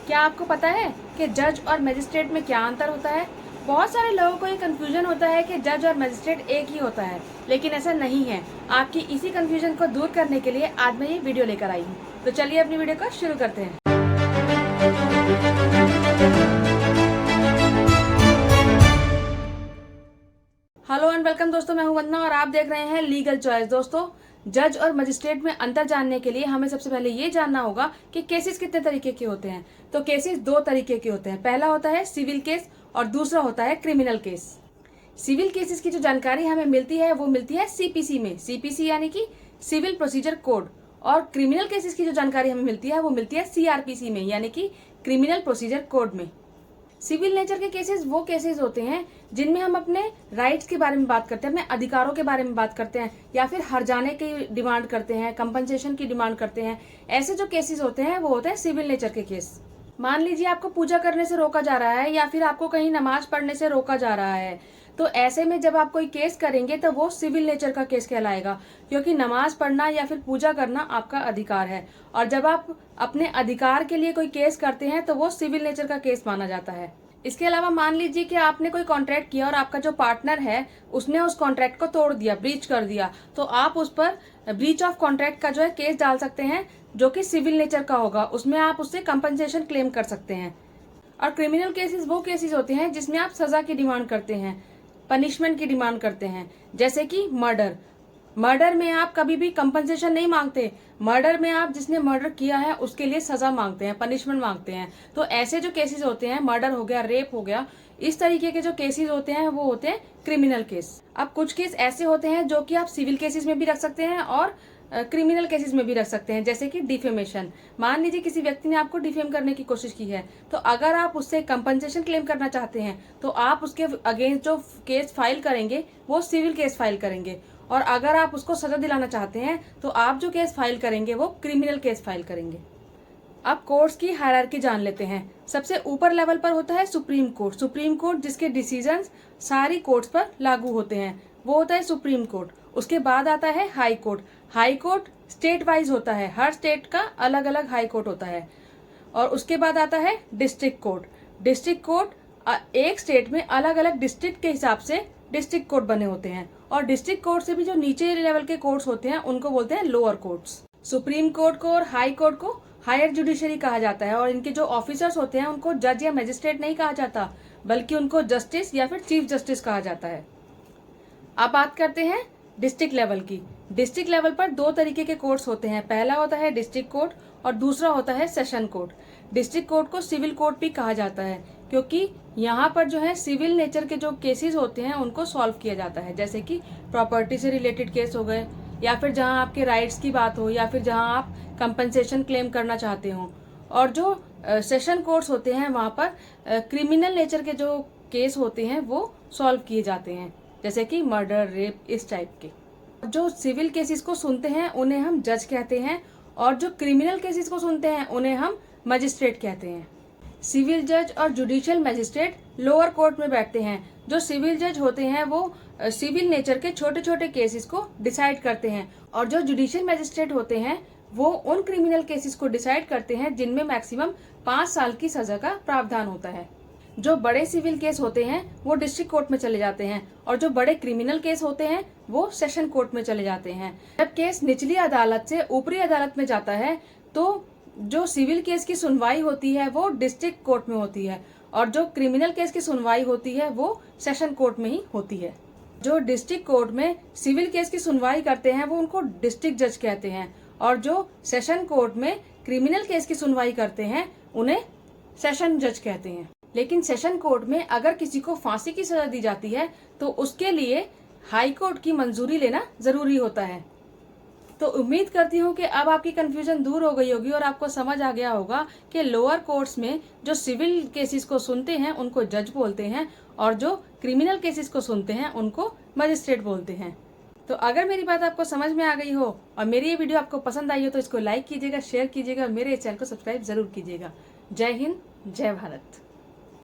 क्या आपको पता है कि जज और मजिस्ट्रेट में क्या अंतर होता है? बहुत सारे लोगों को ये कंफ्यूजन होता है कि जज और मजिस्ट्रेट एक ही होता है, लेकिन ऐसा नहीं है। आपकी इसी कंफ्यूजन को दूर करने के लिए आज मैं ये वीडियो लेकर आई हूँ। तो चलिए अपनी वीडियो को शुरू करते हैं। हेलो एंड वेलकम दोस्तों, मैं हूं वंदना और आप देख रहे हैं लीगल चॉइस। दोस्तों, जज और मजिस्ट्रेट में अंतर जानने के लिए हमें सबसे पहले ये जानना होगा कि केसेस कितने तरीके के होते हैं। तो केसेस दो तरीके के होते हैं। पहला होता है सिविल केस और दूसरा होता है क्रिमिनल केस। सिविल केसेस की जो जानकारी हमें मिलती है वो मिलती है सीपीसी में, सीपीसी यानी कि सिविल प्रोसीजर कोड। और क्रिमिनल केसेस की जो जानकारी हमें मिलती है वो मिलती है सीआरपीसी में, यानी कि क्रिमिनल प्रोसीजर कोड में। सिविल नेचर के केसेस वो केसेस होते हैं जिनमें हम अपने राइट्स के बारे में बात करते हैं, अपने अधिकारों के बारे में बात करते हैं, या फिर हर्जाने की डिमांड करते हैं, कंपनसेशन की डिमांड करते हैं। ऐसे जो केसेस होते हैं वो होते हैं सिविल नेचर के केस। मान लीजिए आपको पूजा करने से रोका जा रहा है या फिर आपको कहीं नमाज पढ़ने से रोका जा रहा है, तो ऐसे में जब आप कोई केस करेंगे तो वो सिविल नेचर का केस कहलाएगा, क्योंकि नमाज पढ़ना या फिर पूजा करना आपका अधिकार है। और जब आप अपने अधिकार के लिए कोई केस करते हैं तो वो सिविल नेचर का केस माना जाता है। इसके अलावा मान लीजिए कि आपने कोई कॉन्ट्रैक्ट किया और आपका जो पार्टनर है उसने उस कॉन्ट्रैक्ट को तोड़ दिया, ब्रीच कर दिया, तो आप उस पर ब्रीच ऑफ कॉन्ट्रैक्ट का जो है केस डाल सकते हैं, जो कि सिविल नेचर का होगा। उसमें आप उससे कंपनसेशन क्लेम कर सकते हैं। और क्रिमिनल केसेस वो केसेस होते हैं जिसमें आप सजा की डिमांड करते हैं, पनिशमेंट की डिमांड करते हैं, जैसे कि मर्डर। मर्डर में आप कभी भी कंपनसेशन नहीं मांगते। मर्डर में आप जिसने मर्डर किया है उसके लिए सजा मांगते हैं, पनिशमेंट मांगते हैं। तो ऐसे जो केसेस होते हैं, मर्डर हो गया, रेप हो गया, इस तरीके के जो केसेस होते हैं वो होते हैं क्रिमिनल केस। अब कुछ केस ऐसे होते हैं जो कि आप सिविल केसेस में भी रख सकते हैं और क्रिमिनल केसेस में भी रख सकते हैं, जैसे कि डिफेमेशन। मान लीजिए किसी व्यक्ति ने आपको डिफेम करने की कोशिश की है, तो अगर आप उससे कंपनसेशन क्लेम करना चाहते हैं तो आप उसके अगेंस्ट जो केस फाइल करेंगे वो सिविल केस फाइल करेंगे। और अगर आप उसको सजा दिलाना चाहते हैं तो आप जो केस फाइल करेंगे वो क्रिमिनल केस फाइल करेंगे। अब कोर्ट्स की हायरार्की जान लेते हैं। सबसे ऊपर लेवल पर होता है सुप्रीम कोर्ट। सुप्रीम कोर्ट जिसके डिसीजंस सारी कोर्ट्स पर लागू होते हैं, वो होता है सुप्रीम कोर्ट। उसके बाद आता है high court. High court state wise होता है, हर स्टेट का अलग अलग हाई कोर्ट होता है। और उसके बाद आता है डिस्ट्रिक्ट कोर्ट। डिस्ट्रिक्ट कोर्ट एक स्टेट में अलग अलग डिस्ट्रिक्ट के हिसाब से डिस्ट्रिक्ट कोर्ट बने होते हैं। और डिस्ट्रिक्ट कोर्ट से भी जो नीचे लेवल के कोर्ट्स होते हैं उनको बोलते हैं लोअर कोर्ट्स। सुप्रीम कोर्ट को और हाई कोर्ट को हायर जुडिशरी कहा जाता है। और इनके जो ऑफिसर्स होते हैं उनको जज या मजिस्ट्रेट नहीं कहा जाता, बल्कि उनको जस्टिस या फिर चीफ जस्टिस कहा जाता है। अब बात करते हैं डिस्ट्रिक्ट लेवल की। डिस्ट्रिक्ट लेवल पर दो तरीके के कोर्ट्स होते हैं। पहला होता है डिस्ट्रिक्ट कोर्ट और दूसरा होता है सेशन कोर्ट। डिस्ट्रिक्ट कोर्ट को सिविल कोर्ट भी कहा जाता है, क्योंकि यहाँ पर जो है सिविल नेचर के जो केसेस होते हैं उनको सॉल्व किया जाता है, जैसे कि प्रॉपर्टी से रिलेटेड केस हो गए, या फिर जहाँ आपके राइट्स की बात हो, या फिर जहाँ आप कंपनसेशन क्लेम करना चाहते हो। और जो सेशन कोर्ट्स होते हैं वहाँ पर क्रिमिनल नेचर के जो केस होते हैं वो सॉल्व किए जाते हैं, जैसे कि मर्डर, रेप, इस टाइप के। जो सिविल केसेस को सुनते हैं उन्हें हम जज कहते हैं, और जो क्रिमिनल केसेस को सुनते हैं उन्हें हम मजिस्ट्रेट कहते हैं। सिविल जज और जुडिशियल मजिस्ट्रेट लोअर कोर्ट में बैठते हैं। जो सिविल जज होते हैं वो सिविल नेचर के छोटे छोटे केसेस को डिसाइड करते हैं, और जो जुडिशियल मजिस्ट्रेट होते हैं वो उन क्रिमिनल केसेस को डिसाइड करते हैं जिनमें मैक्सिमम 5 साल की सजा का प्रावधान होता है। जो बड़े सिविल केस होते हैं वो डिस्ट्रिक्ट कोर्ट में चले जाते हैं, और जो बड़े क्रिमिनल केस होते हैं वो सेशन कोर्ट में चले जाते हैं। जब केस निचली अदालत से ऊपरी अदालत में जाता है तो जो सिविल केस की सुनवाई होती है वो डिस्ट्रिक्ट कोर्ट में होती है, और जो क्रिमिनल केस की सुनवाई होती है वो सेशन कोर्ट में ही होती है। जो डिस्ट्रिक्ट कोर्ट में सिविल केस की सुनवाई करते हैं वो उनको डिस्ट्रिक्ट जज कहते हैं, और जो सेशन कोर्ट में क्रिमिनल केस की सुनवाई करते हैं उन्हें सेशन जज कहते हैं। लेकिन सेशन कोर्ट में अगर किसी को फांसी की सजा दी जाती है तो उसके लिए हाई कोर्ट की मंजूरी लेना जरूरी होता है। तो उम्मीद करती हूँ कि अब आपकी कंफ्यूजन दूर हो गई होगी और आपको समझ आ गया होगा कि लोअर कोर्ट्स में जो सिविल केसेस को सुनते हैं उनको जज बोलते हैं, और जो क्रिमिनल केसेस को सुनते हैं उनको मजिस्ट्रेट बोलते हैं। तो अगर मेरी बात आपको समझ में आ गई हो और मेरी ये वीडियो आपको पसंद आई हो तो इसको लाइक कीजिएगा, शेयर कीजिएगा और मेरे चैनल को सब्सक्राइब जरूर कीजिएगा। जय हिंद, जय भारत।